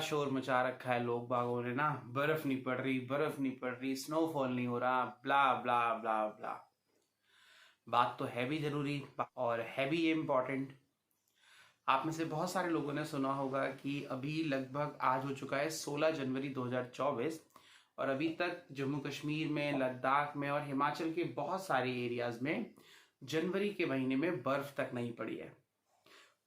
शोर मचा रखा है लोग बागों ने ना, बर्फ नहीं पड़ रही, बर्फ नहीं पड़ रही, स्नोफॉल नहीं हो रहा, ब्ला ब्ला ब्ला ब्ला। बात तो है भी जरूरी और है भी ये इम्पोर्टेंट। आप में से बहुत सारे लोगों ने सुना होगा कि अभी लगभग आज हो चुका है 16 जनवरी 2024 और अभी तक जम्मू कश्मीर में, लद्दाख में और हिमाचल के बहुत सारे एरियाज में जनवरी के महीने में बर्फ तक नहीं पड़ी है।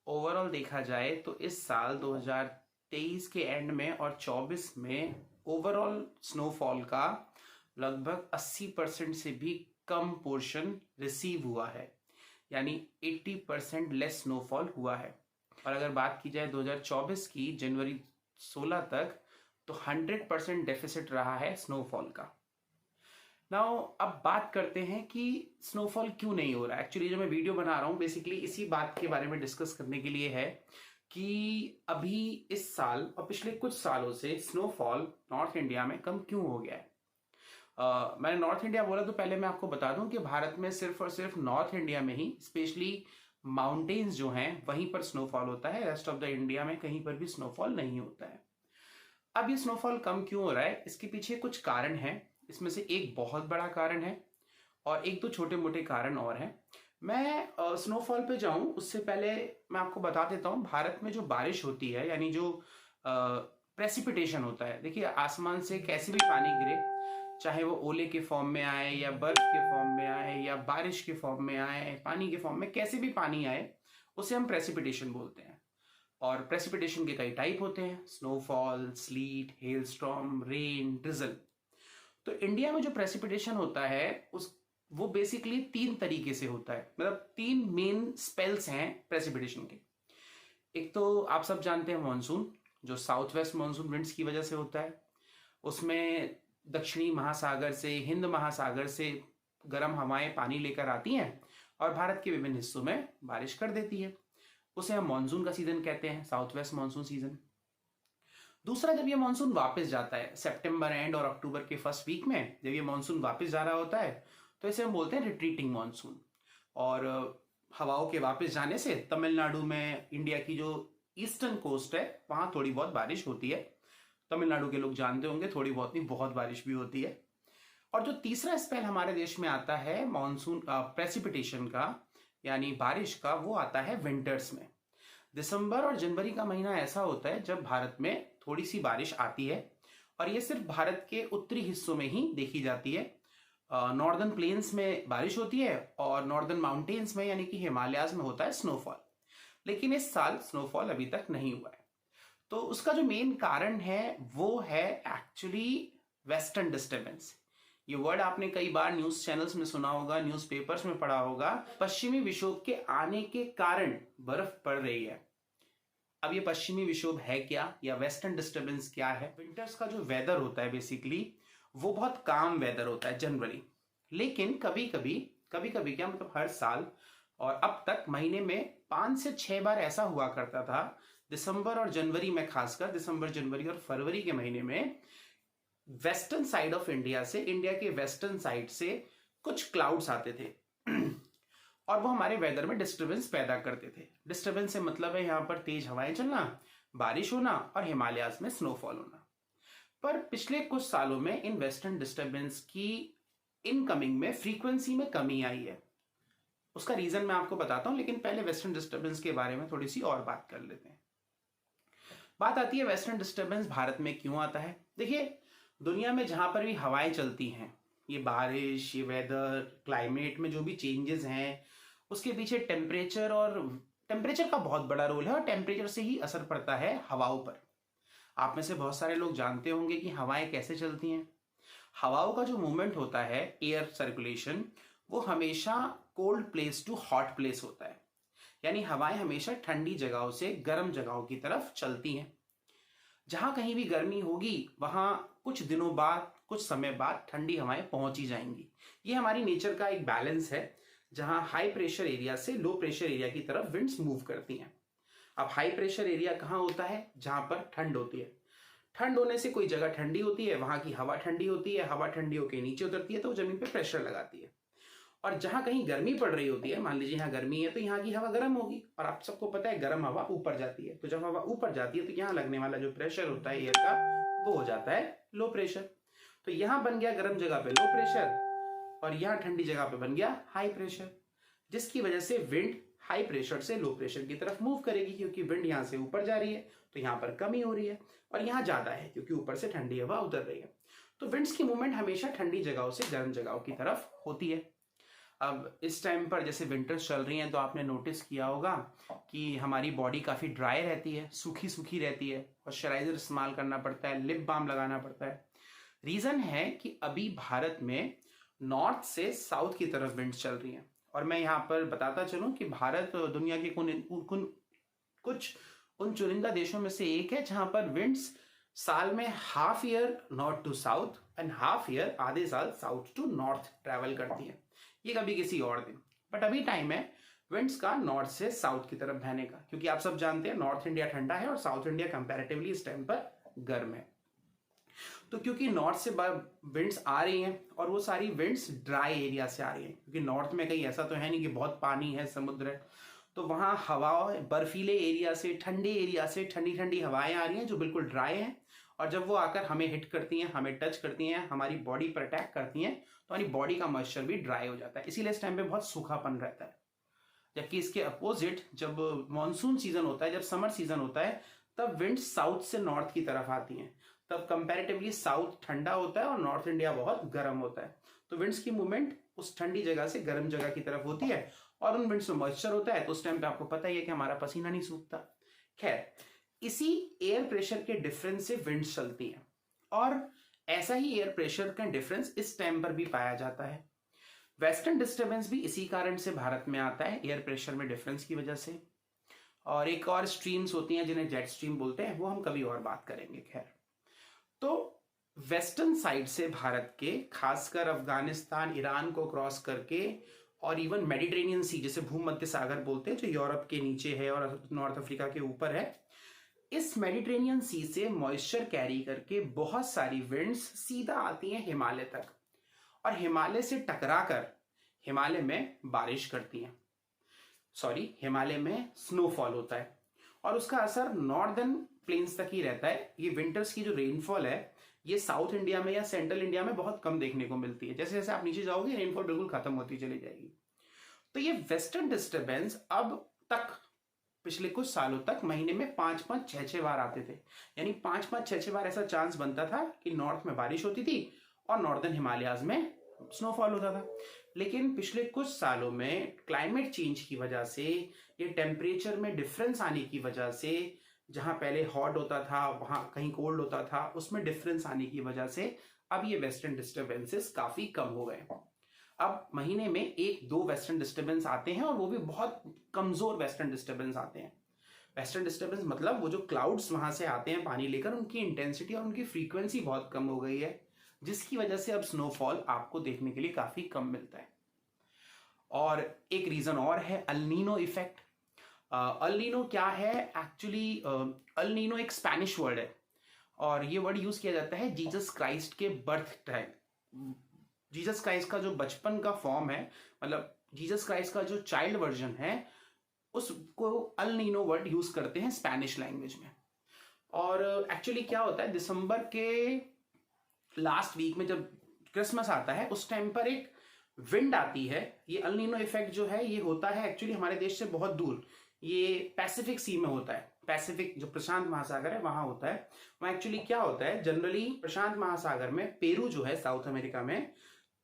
ओवरऑल देखा जाए तो इस साल 2023 के एंड में और 24 में ओवरऑल स्नोफॉल का लगभग 80% से भी कम पोर्शन रिसीव हुआ है, यानी 80% लेस स्नोफॉल हुआ है। और अगर बात की जाए 2024 की जनवरी 16 तक तो 100% डेफिसिट रहा है स्नोफॉल का। नाउ अब बात करते हैं कि स्नोफॉल क्यों नहीं हो रहा है। एक्चुअली जो मैं वीडियो बना रहा हूँ बेसिकली इसी बात के बारे में डिस्कस करने के लिए है कि अभी इस साल और पिछले कुछ सालों से स्नोफॉल नॉर्थ इंडिया में कम क्यों हो गया है। मैंने नॉर्थ इंडिया बोला तो पहले मैं आपको बता दूं कि भारत में सिर्फ और सिर्फ नॉर्थ इंडिया में ही स्पेशली माउंटेन्स जो हैं वहीं पर स्नोफॉल होता है, रेस्ट ऑफ द इंडिया में कहीं पर भी स्नोफॉल नहीं होता है। अब ये स्नोफॉल कम क्यों हो रहा है, इसके पीछे कुछ कारण हैं। इसमें से एक बहुत बड़ा कारण है और एक दो छोटे मोटे कारण और हैं। मैं स्नोफॉल पे जाऊं उससे पहले मैं आपको बता देता हूं भारत में जो बारिश होती है, यानी जो प्रेसिपिटेशन होता है। देखिए, आसमान से कैसे भी पानी गिरे, चाहे वो ओले के फॉर्म में आए या बर्फ के फॉर्म में आए या बारिश के फॉर्म में आए, पानी के फॉर्म में कैसे भी पानी आए, उसे हम प्रेसिपिटेशन बोलते हैं। और प्रेसिपिटेशन के कई टाइप होते हैं: snowfall, slit, hailstorm, rain, drizzle. तो इंडिया में जो प्रेसिपिटेशन होता है वो बेसिकली तीन तरीके से होता है, मतलब तीन मेन स्पेल्स हैं प्रेसिपिटेशन के। एक तो आप सब जानते हैं मॉनसून, जो साउथ वेस्ट मॉनसून विंड्स की वजह से होता है। उसमें दक्षिणी महासागर से, हिंद महासागर से गर्म हवाएं पानी लेकर आती हैं और भारत के विभिन्न हिस्सों में बारिश कर देती है। उसे हम मानसून का सीजन कहते हैं, साउथ वेस्ट मानसून सीजन। दूसरा, जब ये मानसून वापस जाता है सितंबर एंड और अक्टूबर के फर्स्ट वीक में, जब ये मानसून वापस जा रहा होता है तो इसे हम बोलते हैं रिट्रीटिंग मानसून। और हवाओं के वापस जाने से तमिलनाडु में, इंडिया की जो ईस्टर्न कोस्ट है, वहां थोड़ी बहुत बारिश होती है। तमिलनाडु के लोग जानते होंगे, थोड़ी बहुत नहीं, बहुत बारिश भी होती है। और जो तीसरा स्पेल हमारे देश में आता है मानसून प्रेसिपिटेशन का, यानी बारिश का, वो आता है विंटर्स में। दिसंबर और जनवरी का महीना ऐसा होता है जब भारत में थोड़ी सी बारिश आती है और ये सिर्फ भारत के उत्तरी हिस्सों में ही देखी जाती है। नॉर्दर्न प्लेन्स में बारिश होती है और नॉर्दर्न माउंटेन्स में, यानी कि हिमालयाज में, होता है स्नोफॉल। लेकिन इस साल स्नोफॉल अभी तक नहीं हुआ है। तो उसका जो मेन कारण है वो है एक्चुअली वेस्टर्न डिस्टर्बेंस। ये वर्ड आपने कई बार न्यूज चैनल्स में सुना होगा, न्यूज़पेपर्स में पढ़ा होगा। पश्चिमी विक्षोभ के आने के कारण बर्फ पड़ रही है। अब ये पश्चिमी विक्षोभ है क्या, या वेस्टर्न डिस्टर्बेंस क्या है? विंटर्स का जो वेदर होता है बेसिकली वो बहुत काम वेदर होता है जनरली। लेकिन कभी कभी क्या, मतलब हर साल और अब तक महीने में 5 से 6 बार ऐसा हुआ करता था, दिसंबर और जनवरी में, खासकर दिसंबर, जनवरी और फरवरी के महीने में, वेस्टर्न साइड ऑफ इंडिया से, इंडिया के वेस्टर्न साइड से कुछ क्लाउड्स आते थे और वो हमारे वेदर में डिस्टर्बेंस पैदा करते थे। डिस्टर्बेंस से मतलब है यहाँ पर तेज हवाएं चलना, बारिश होना और हिमालयाज में स्नोफॉल होना। पर पिछले कुछ सालों में इन वेस्टर्न डिस्टर्बेंस की इनकमिंग में फ्रीक्वेंसी में कमी आई है। उसका रीजन मैं आपको बताता हूं, लेकिन पहले वेस्टर्न डिस्टर्बेंस के बारे में थोड़ी सी और बात कर लेते हैं। बात आती है वेस्टर्न डिस्टर्बेंस भारत में क्यों आता है। देखिए, दुनिया में जहां पर भी हवाएं चलती हैं, ये बारिश, ये वेदर, क्लाइमेट में जो भी चेंजेस हैं, उसके पीछे टेम्परेचर का बहुत बड़ा रोल है और टेम्परेचर से ही असर पड़ता है हवाओं पर। आप में से बहुत सारे लोग जानते होंगे कि हवाएं कैसे चलती हैं। हवाओं का जो मूवमेंट होता है, एयर सर्कुलेशन, वो हमेशा cold place to hot place होता है, यानी हवाएं हमेशा ठंडी जगहों से गर्म जगहों की तरफ चलती हैं। जहां कहीं भी गर्मी होगी वहां कुछ दिनों बाद, कुछ समय बाद ठंडी हवाएं पहुंच ही जाएंगी। ये हमारी नेचर का एक बैलेंस है, जहां हाई प्रेशर एरिया से लो प्रेशर एरिया की तरफ विंड्स मूव करती हैं। अब हाई प्रेशर एरिया कहाँ होता है? जहां पर ठंड होती है। ठंड होने से कोई जगह ठंडी होती है, वहां की हवा ठंडी होती है, हवा ठंडी होकर नीचे उतरती है तो जमीन पे प्रेशर लगाती है। और जहां कहीं गर्मी पड़ रही होती है, मान लीजिए यहाँ गर्मी है तो यहाँ की हवा गर्म होगी, और आप सबको पता है गर्म हवा ऊपर जाती है, तो जब हवा ऊपर जाती है तो यहाँ लगने वाला जो प्रेशर होता है एयर का वो हो जाता है लो प्रेशर। तो यहाँ बन गया गर्म जगह पे लो प्रेशर और यहाँ ठंडी जगह पे बन गया हाई प्रेशर, जिसकी वजह से विंड हाई प्रेशर से लो प्रेशर की तरफ मूव करेगी, क्योंकि विंड यहाँ से ऊपर जा रही है तो यहाँ पर कमी हो रही है, और यहाँ ज्यादा है क्योंकि ऊपर से ठंडी हवा उतर रही है। तो विंड्स की मूवमेंट हमेशा ठंडी जगहों से गर्म जगहों की तरफ होती है। अब इस टाइम पर जैसे विंटर्स चल रही हैं तो आपने नोटिस किया होगा कि हमारी बॉडी काफ़ी ड्राई रहती है, सूखी सूखी रहती है, मॉइस्चराइजर इस्तेमाल करना पड़ता है, लिप बाम लगाना पड़ता है। रीज़न है कि अभी भारत में नॉर्थ से साउथ की तरफ विंड्स चल रही हैं, और मैं यहाँ पर बताता चलूँ कि भारत दुनिया के कुछ उन चुनिंदा देशों में से एक है जहाँ पर विंड्स साल में half year north to south and half year आधे साल साउथ टू नॉर्थ ट्रैवल करती है, ये कभी किसी और दिन। बट अभी टाइम है विंड्स का नॉर्थ से साउथ की तरफ बहने का, क्योंकि आप सब जानते हैं नॉर्थ इंडिया ठंडा है और साउथ इंडिया कंपैरेटिवली इस टाइम पर गर्म है। तो क्योंकि नॉर्थ से विंड्स आ रही हैं और वो सारी विंड्स ड्राई एरिया से आ रही हैं, क्योंकि नॉर्थ में कहीं ऐसा तो है नहीं कि बहुत पानी है, समुद्र है, तो वहाँ हवा बर्फीले एरिया से, ठंडे एरिया से ठंडी ठंडी हवाएं आ रही हैं जो बिल्कुल ड्राई हैं, और जब वो आकर हमें हिट करती हैं, हमें टच करती हैं, हमारी बॉडी पर अटैक करती हैं, तो हमारी बॉडी का मॉइस्चर भी ड्राई हो जाता है, इसीलिए इस टाइम पे बहुत सूखापन रहता है। जबकि इसके अपोजिट जब मानसून सीजन होता है, जब समर सीजन होता है, तब विंड्स साउथ से नॉर्थ की तरफ आती हैं, तब कंपैरेटिवली साउथ ठंडा होता है और नॉर्थ इंडिया बहुत गर्म होता है, तो विंड्स की मूवमेंट उस ठंडी जगह से गर्म जगह की तरफ होती है, और उन विंड्स में मॉइस्चर होता है, तो उस टाइम पे आपको पता ही है कि हमारा पसीना नहीं सूखता। खैर, इसी एयर प्रेशर के डिफरेंस से विंड्स चलती हैं, और ऐसा ही एयर प्रेशर का डिफरेंस इस टाइम पर भी पाया जाता है। वेस्टर्न डिस्टर्बेंस भी इसी कारण से भारत में आता है, एयर प्रेशर में डिफरेंस की वजह से। और एक और स्ट्रीम्स होती हैं जिन्हें जेट स्ट्रीम बोलते हैं, वो हम कभी और बात करेंगे। खैर, तो वेस्टर्न साइड से भारत के, खासकर अफगानिस्तान, ईरान को क्रॉस करके, और इवन मेडिटेरेनियन सी, जिसे भूमध्य सागर बोलते हैं, जो यूरोप के नीचे है और नॉर्थ अफ्रीका के ऊपर है, इस मेडिटेरेनियन सी से मॉइस्चर कैरी करके बहुत सारी विंड्स सीधा आती हैं हिमालय तक, और हिमालय से टकराकर हिमालय में बारिश करती हैं, हिमालय में स्नोफॉल होता है, और उसका असर नॉर्दर्न प्लेन्स तक ही रहता है। ये विंटर्स की जो रेनफॉल है, ये साउथ इंडिया में या सेंट्रल इंडिया में बहुत कम देखने को मिलती है, जैसे जैसे आप नीचे जाओगे रेनफॉल बिल्कुल खत्म होती चली जाएगी। तो ये वेस्टर्न डिस्टर्बेंस अब तक, पिछले कुछ सालों तक, महीने में 5-5, 6-6 बार आते थे, यानी 5-5, 6-6 बार ऐसा चांस बनता था कि नॉर्थ में बारिश होती थी और नॉर्दर्न हिमालयाज में स्नोफॉल होता था। लेकिन पिछले कुछ सालों में क्लाइमेट चेंज की वजह से, ये टेम्परेचर में डिफरेंस आने की वजह से, जहां पहले हॉट होता था वहां कहीं कोल्ड होता था, उसमें डिफरेंस आने की वजह से अब ये वेस्टर्न डिस्टर्बेंसेस काफी कम हो गए। अब महीने में 1-2 वेस्टर्न डिस्टर्बेंस आते हैं, और वो भी बहुत कमजोर वेस्टर्न डिस्टर्बेंस आते हैं। वेस्टर्न डिस्टर्बेंस मतलब वो जो क्लाउड्स वहां से आते हैं पानी लेकर, उनकी इंटेंसिटी और उनकी फ्रीक्वेंसी बहुत कम हो गई है, जिसकी वजह से अब स्नोफॉल आपको देखने के लिए काफी कम मिलता है। और एक रीजन और है, El Nino effect. El Nino क्या है एक्चुअली? अल नीनो एक स्पेनिश वर्ड है, और ये वर्ड यूज किया जाता है जीसस क्राइस्ट के बर्थ टाइम। जीसस क्राइस्ट का जो बचपन का फॉर्म है, मतलब जीसस क्राइस्ट का जो चाइल्ड वर्जन है, उसको अल नीनो वर्ड यूज करते हैं स्पेनिश लैंग्वेज में। और एक्चुअली क्या होता है, दिसंबर के लास्ट वीक में जब क्रिसमस आता है, उस टाइम पर एक विंड आती है। ये अल नीनो इफेक्ट जो है, ये होता है एक्चुअली हमारे देश से बहुत दूर, ये पैसिफिक सी में होता है। पैसिफिक जो प्रशांत महासागर है वहां होता है। वहां एक्चुअली क्या होता है, जनरली प्रशांत महासागर में पेरू जो है साउथ अमेरिका में,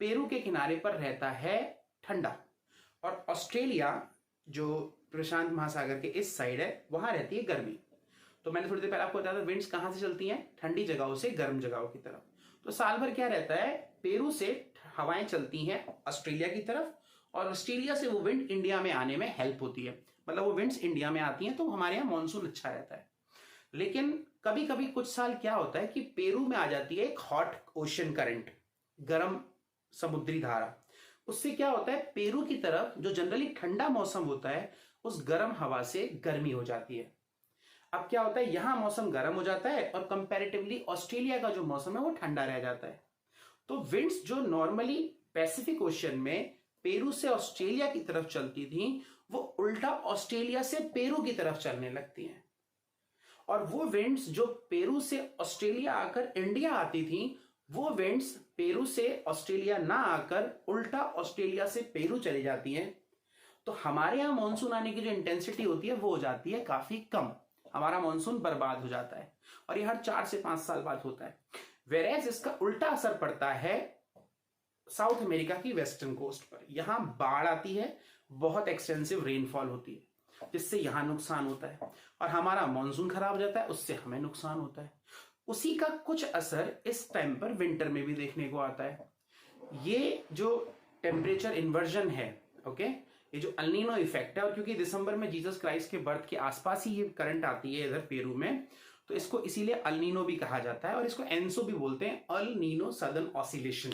पेरू के किनारे पर रहता है ठंडा, और ऑस्ट्रेलिया जो प्रशांत महासागर के इस साइड है, वहां रहती है गर्मी। तो मैंने थोड़ी देर पहले आपको बताया था विंड्स कहां से चलती हैं, ठंडी जगहों से गर्म जगहों की तरफ। तो साल भर क्या रहता है, पेरू से हवाएं चलती हैं ऑस्ट्रेलिया की तरफ, और ऑस्ट्रेलिया से वो विंड इंडिया में आने में हेल्प होती है, मतलब वो विंड्स इंडिया में आती हैं, तो हमारे यहाँ मानसून अच्छा रहता है। लेकिन कभी कभी कुछ साल क्या होता है कि पेरू में आ जाती है एक हॉट ओशन करंट, गर्म समुद्री धारा। उससे क्या होता है, पेरू की तरफ जो जनरली ठंडा मौसम होता है, उस गर्म हवा से गर्मी हो जाती है। अब क्या होता है, यहां मौसम गर्म हो जाता है, और कंपैरेटिवली ऑस्ट्रेलिया का जो मौसम है वो ठंडा रह जाता है। तो विंड्स जो नॉर्मली पैसिफिक ओशन में पेरू से ऑस्ट्रेलिया की तरफ चलती थी वो उल्टा ऑस्ट्रेलिया से पेरू की तरफ चलने लगती हैं। और वो विंड्स जो पेरू से ऑस्ट्रेलिया आकर इंडिया आती थी वो विंड्स पेरू से ऑस्ट्रेलिया ना आकर उल्टा ऑस्ट्रेलिया से पेरू चली जाती हैं। तो हमारे यहाँ मानसून आने की जो इंटेंसिटी होती है वो हो जाती है काफी कम, हमारा मानसून बर्बाद हो जाता है और ये हर 4 से 5 साल बाद होता है। वेरेज इसका उल्टा असर पड़ता है साउथ अमेरिका की वेस्टर्न कोस्ट पर। यहां बाढ़ आती है, बहुत एक्सटेंसिव रेनफॉल होती है जिससे यहां नुकसान होता है और हमारा मानसून खराब हो जाता है, उससे हमें नुकसान होता है। उसी का कुछ असर इस टाइम पर विंटर में भी देखने को आता है। ये जो टेम्परेचर इन्वर्जन है, ओके, ये जो अल्नीनो इफेक्ट है, और क्योंकि दिसंबर में जीसस क्राइस्ट के बर्थ के आसपास ही ये करंट आती है इधर पेरू में, तो इसको इसीलिए अल्नीनो भी कहा जाता है और इसको एनसो भी बोलते हैं, El Nino southern oscillation.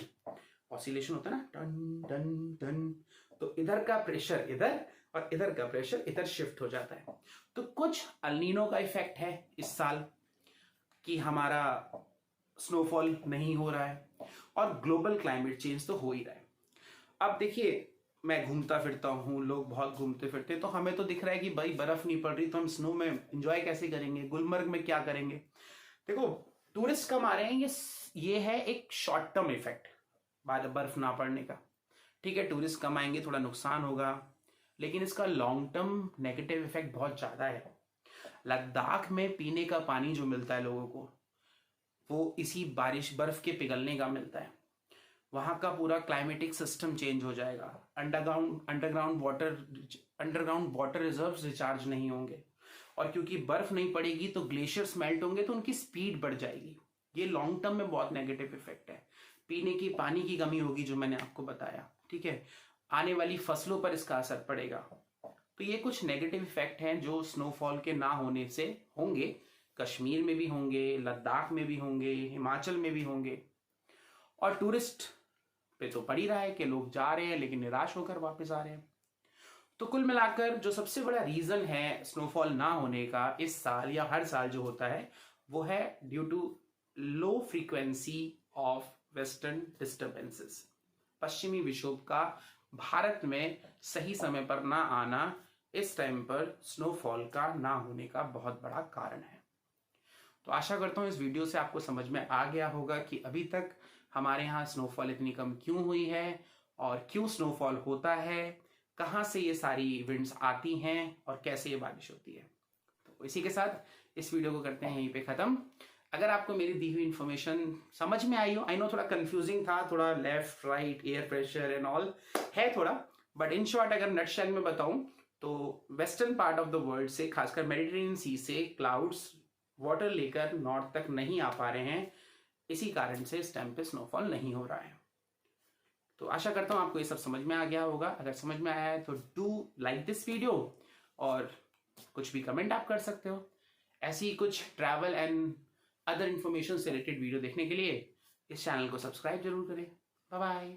Oscillation होता है ना, टन टन टन, तो इधर का प्रेशर इधर और इधर का प्रेशर इधर शिफ्ट हो जाता है। तो कुछ अल्नीनो का इफेक्ट है इस साल कि हमारा स्नोफॉल नहीं हो रहा है और ग्लोबल क्लाइमेट चेंज तो हो ही रहा है। अब देखिए, मैं घूमता फिरता हूँ, लोग बहुत घूमते फिरते, तो हमें तो दिख रहा है कि भाई बर्फ नहीं पड़ रही तो हम स्नो में एंजॉय कैसे करेंगे, गुलमर्ग में क्या करेंगे। देखो, टूरिस्ट कम आ रहे हैं, ये है एक शॉर्ट टर्म इफेक्ट बाद बर्फ ना पड़ने का। ठीक है, टूरिस्ट कम आएंगे, थोड़ा नुकसान होगा, लेकिन इसका लॉन्ग टर्म नेगेटिव इफेक्ट बहुत ज्यादा है। लद्दाख में पीने का पानी जो मिलता है लोगों को वो इसी बारिश बर्फ के पिघलने का मिलता है। वहां का पूरा क्लाइमेटिक सिस्टम चेंज हो जाएगा। अंडरग्राउंड वाटर रिजर्व्स रिचार्ज नहीं होंगे और क्योंकि बर्फ नहीं पड़ेगी तो ग्लेशियर्स मेल्ट होंगे तो उनकी स्पीड बढ़ जाएगी। ये लॉन्ग टर्म में बहुत नेगेटिव इफेक्ट है। पीने की पानी की कमी होगी जो मैंने आपको बताया, ठीक है। आने वाली फसलों पर इसका असर पड़ेगा। तो ये कुछ नेगेटिव इफेक्ट हैं जो स्नोफॉल के ना होने से होंगे। कश्मीर में भी होंगे, लद्दाख में भी होंगे, हिमाचल में भी होंगे। और टूरिस्ट पे तो पड़ ही रहा है कि लोग जा रहे हैं लेकिन निराश होकर वापस आ रहे हैं। तो कुल मिलाकर जो सबसे बड़ा रीजन है स्नोफॉल ना होने का इस साल या हर साल जो होता है वो है due to low frequency of western disturbances. पश्चिमी विक्षोभ का भारत में सही समय पर ना आना इस टाइम पर स्नोफॉल का ना होने का बहुत बड़ा कारण है। तो आशा करता हूं इस वीडियो से आपको समझ में आ गया होगा कि अभी तक हमारे यहाँ स्नोफॉल इतनी कम क्यों हुई है और क्यों स्नोफॉल होता है, कहाँ से ये सारी विंड्स आती हैं और कैसे ये बारिश होती है। तो इसी के साथ इस वीडियो को करते हैं यहीं पे खत्म। अगर आपको मेरी दी हुई इन्फॉर्मेशन समझ में आई हो, आई नो थोड़ा कंफ्यूजिंग था, थोड़ा left right air pressure and all है थोड़ा, बट इन शॉर्ट अगर नटशेल में बताऊं तो western part of the world से, खासकर मेडिटेरेनियन सी से क्लाउड्स वाटर लेकर नॉर्थ तक नहीं आ पा रहे हैं। इसी कारण से इस टाइम पे स्नोफॉल नहीं हो रहा है। तो आशा करता हूं आपको ये सब समझ में आ गया होगा। अगर समझ में आया है तो डू लाइक दिस वीडियो और कुछ भी कमेंट आप कर सकते हो। ऐसी कुछ ट्रैवल एंड अदर इंफॉर्मेशन से रिलेटेड वीडियो देखने के लिए इस चैनल को सब्सक्राइब जरूर करें। Bye bye.